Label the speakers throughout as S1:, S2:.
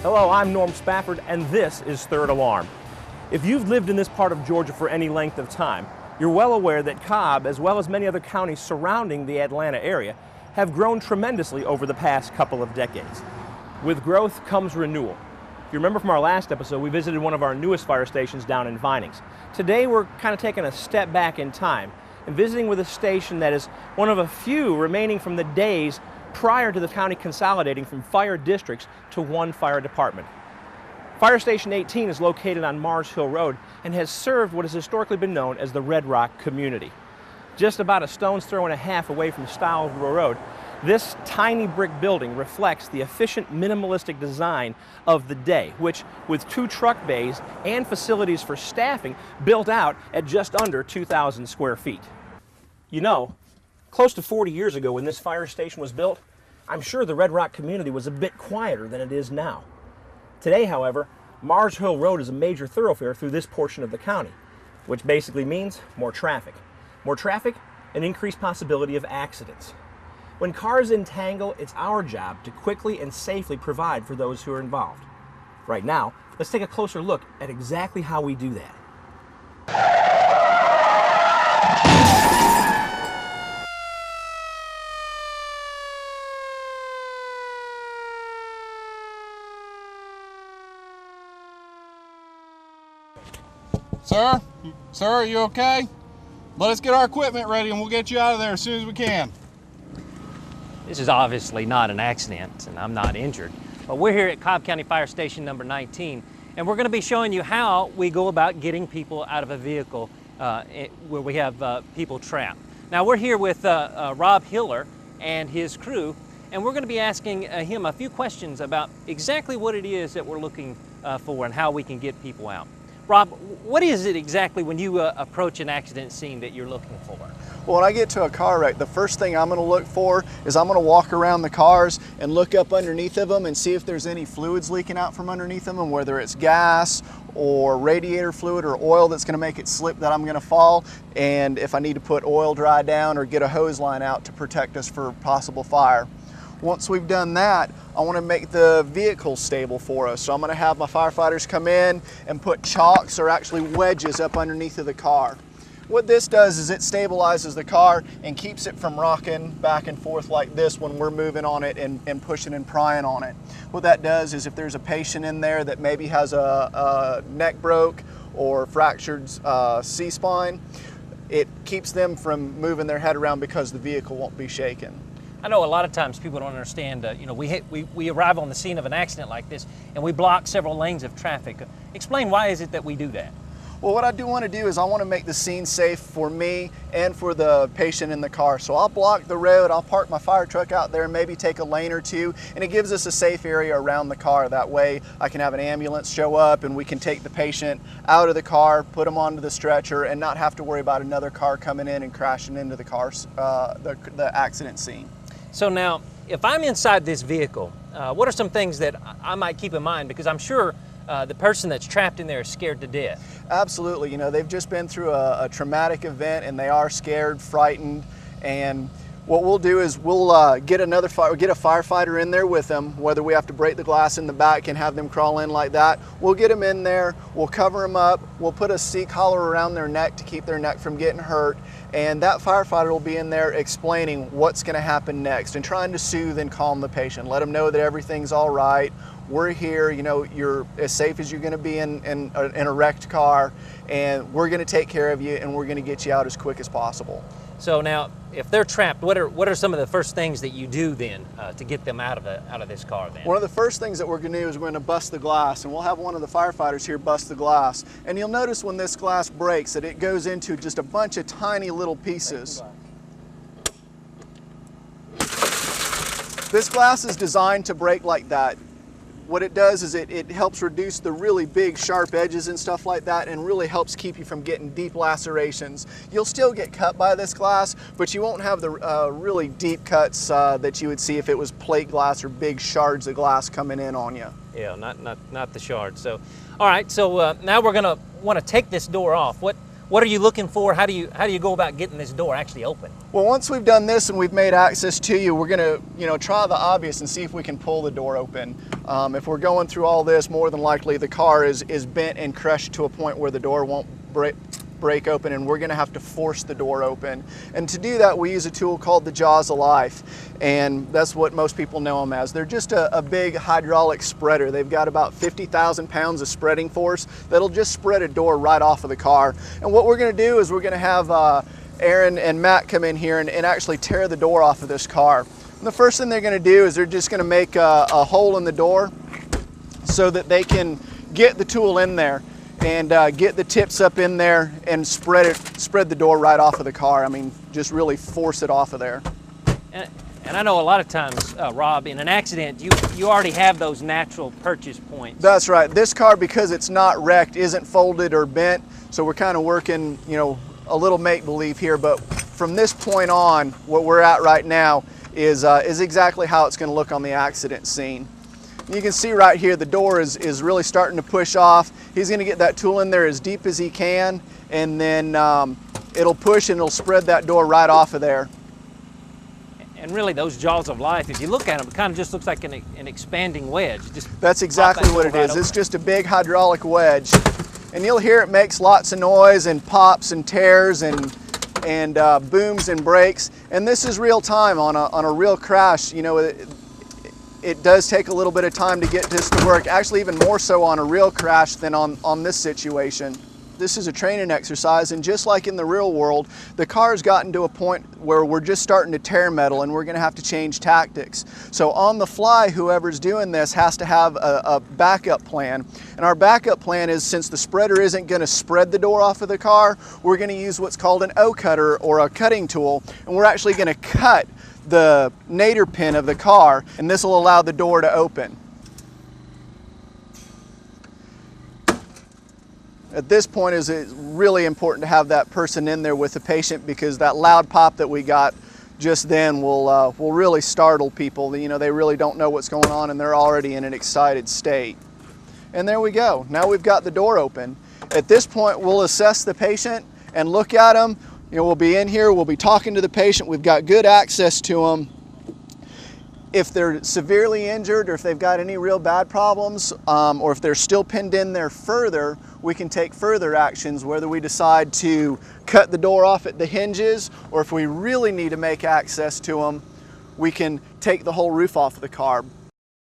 S1: Hello, I'm Norm Spafford, and this is Third Alarm. If you've lived in this part of Georgia for any length of time, you're well aware that Cobb, as well as many other counties surrounding the Atlanta area, have grown tremendously over the past couple of decades. With growth comes renewal. If you remember from our last episode, we visited one of our newest fire stations down in Vinings. Today, we're kind of taking a step back in time and visiting with a station that is one of a few remaining from the days prior to the county consolidating from fire districts to one fire department. Fire Station 18 is located on Mars Hill Road and has served what has historically been known as the Red Rock community. Just about a stone's throw and a half away from Stylesboro Road, this tiny brick building reflects the efficient, minimalistic design of the day, which, with 2 truck bays and facilities for staffing, built out at just under 2,000 square feet. You know, close to 40 years ago when this fire station was built, I'm sure the Red Rock community was a bit quieter than it is now. Today, however, Mars Hill Road is a major thoroughfare through this portion of the county, which basically means more traffic. More traffic, an increased possibility of accidents. When cars entangle, it's our job to quickly and safely provide for those who are involved. Right now, let's take a closer look at exactly how we do that.
S2: Sir, are you okay? Let us get our equipment ready and we'll get you out of there as soon as we can.
S3: This is obviously not an accident and I'm not injured, but we're here at Cobb County Fire Station number 19 and we're going to be showing you how we go about getting people out of a vehicle where we have people trapped. Now we're here with Rob Hiller and his crew, and we're going to be asking him a few questions about exactly what it is that we're looking for and how we can get people out. Rob, what is it exactly when you approach an accident scene that you're looking for?
S4: Well, when I get to a car wreck, the first thing I'm going to look for is I'm going to walk around the cars and look up underneath of them and see if there's any fluids leaking out from underneath them, and whether it's gas or radiator fluid or oil that's going to make it slip that I'm going to fall, and if I need to put oil dry down or get a hose line out to protect us for possible fire. Once we've done that, I want to make the vehicle stable for us. So I'm going to have my firefighters come in and put chocks, or actually wedges, up underneath of the car. What this does is it stabilizes the car and keeps it from rocking back and forth like this when we're moving on it and pushing and prying on it. What that does is if there's a patient in there that maybe has a neck broke or fractured C-spine, it keeps them from moving their head around because the vehicle won't be shaken.
S3: I know a lot of times people don't understand, we arrive on the scene of an accident like this and we block several lanes of traffic. Explain, why is it that we do that?
S4: Well, what I do want to do is I want to make the scene safe for me and for the patient in the car. So I'll block the road, I'll park my fire truck out there and maybe take a lane or two, and it gives us a safe area around the car. That way I can have an ambulance show up and we can take the patient out of the car, put them onto the stretcher, and not have to worry about another car coming in and crashing into the car, the accident scene.
S3: So now, if I'm inside this vehicle, what are some things that I might keep in mind? Because I'm sure the person that's trapped in there is scared to death.
S4: Absolutely. You know, they've just been through a traumatic event and they are scared, frightened, and what we'll do is we'll get a firefighter in there with them, whether we have to break the glass in the back and have them crawl in like that. We'll get them in there, we'll cover them up, we'll put a seat collar around their neck to keep their neck from getting hurt, and that firefighter will be in there explaining what's going to happen next and trying to soothe and calm the patient, let them know that everything's all right. We're here, you know, you're as safe as you're going to be in a wrecked car, and we're going to take care of you and we're going to get you out as quick as possible.
S3: So now, if they're trapped, what are some of the first things that you do then to get them out of this car then?
S4: One of the first things that we're going to do is we're going to bust the glass, and we'll have one of the firefighters here bust the glass. And you'll notice when this glass breaks that it goes into just a bunch of tiny little pieces. This glass is designed to break like that. What it does is it helps reduce the really big sharp edges and stuff like that, and really helps keep you from getting deep lacerations. You'll still get cut by this glass, but you won't have the really deep cuts that you would see if it was plate glass or big shards of glass coming in on you.
S3: Yeah, not the shards. So, all right, so now we're gonna want to take this door off. What What are you looking for? How do you go about getting this door actually open?
S4: Well, once we've done this and we've made access to you, we're gonna, try the obvious and see if we can pull the door open. If we're going through all this, more than likely the car is bent and crushed to a point where the door won't break open, and we're gonna have to force the door open. And to do that, we use a tool called the Jaws of Life, and that's what most people know them as. They're just a big hydraulic spreader. They've got about 50,000 pounds of spreading force that'll just spread a door right off of the car. And what we're gonna do is we're gonna have Aaron and Matt come in here and actually tear the door off of this car. And the first thing they're gonna do is they're just gonna make a hole in the door so that they can get the tool in there and get the tips up in there and spread the door right off of the car. I mean, just really force it off of there.
S3: And I know a lot of times, Rob, in an accident, you already have those natural purchase points.
S4: That's right. This car, because it's not wrecked, isn't folded or bent, so we're kind of working, a little make-believe here, but from this point on, what we're at right now is exactly how it's going to look on the accident scene. You can see right here the door is really starting to push off. He's going to get that tool in there as deep as he can, and then it'll push and it'll spread that door right off of there.
S3: And really those Jaws of Life, if you look at them, it kind of just looks like an expanding wedge.
S4: That's exactly what it is. It's just a big hydraulic wedge. And you'll hear it makes lots of noise and pops and tears and booms and breaks. And this is real time on a real crash. It does take a little bit of time to get this to work, actually even more so on a real crash than on this situation. This is a training exercise, and just like in the real world, the car's gotten to a point where we're just starting to tear metal and we're gonna have to change tactics. So on the fly, whoever's doing this has to have a backup plan. And our backup plan is, since the spreader isn't gonna spread the door off of the car, we're gonna use what's called an O-cutter, or a cutting tool, and we're actually gonna cut the nadir pin of the car, and this will allow the door to open. At this point, it's really important to have that person in there with the patient, because that loud pop that we got just then will really startle people. They really don't know what's going on and they're already in an excited state. And there we go. Now we've got the door open. At this point, we'll assess the patient and look at them. We'll be in here, we'll be talking to the patient, we've got good access to them. If they're severely injured, or if they've got any real bad problems, or if they're still pinned in there further, we can take further actions, whether we decide to cut the door off at the hinges, or if we really need to make access to them, we can take the whole roof off of the car.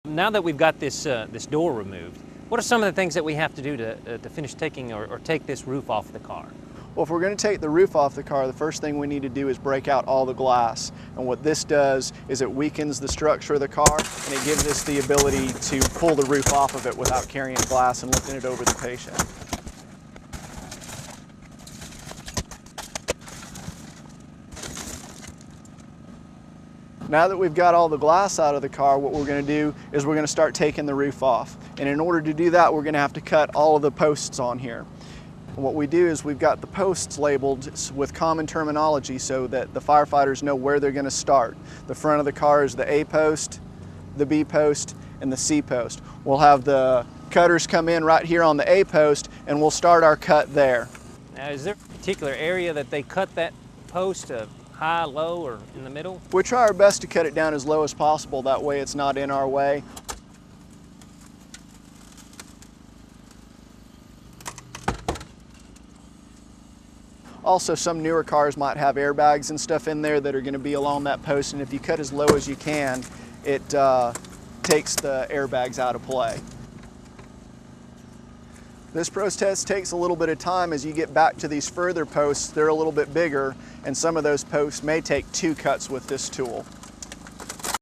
S3: Now that we've got this door removed, what are some of the things that we have to do to finish taking or take this roof off the car?
S4: Well, if we're going to take the roof off the car, the first thing we need to do is break out all the glass. And what this does is it weakens the structure of the car, and it gives us the ability to pull the roof off of it without carrying glass and lifting it over the patient. Now that we've got all the glass out of the car, what we're going to do is we're going to start taking the roof off. And in order to do that, we're going to have to cut all of the posts on here. What we do is we've got the posts labeled with common terminology so that the firefighters know where they're going to start. The front of the car is the A post, the B post, and the C post. We'll have the cutters come in right here on the A post, and we'll start our cut there.
S3: Now, is there a particular area that they cut that post, high, low, or in the middle?
S4: We try our best to cut it down as low as possible, that way it's not in our way. Also, some newer cars might have airbags and stuff in there that are going to be along that post, and if you cut as low as you can, it takes the airbags out of play. This process takes a little bit of time. As you get back to these further posts, they're a little bit bigger, and some of those posts may take 2 cuts with this tool.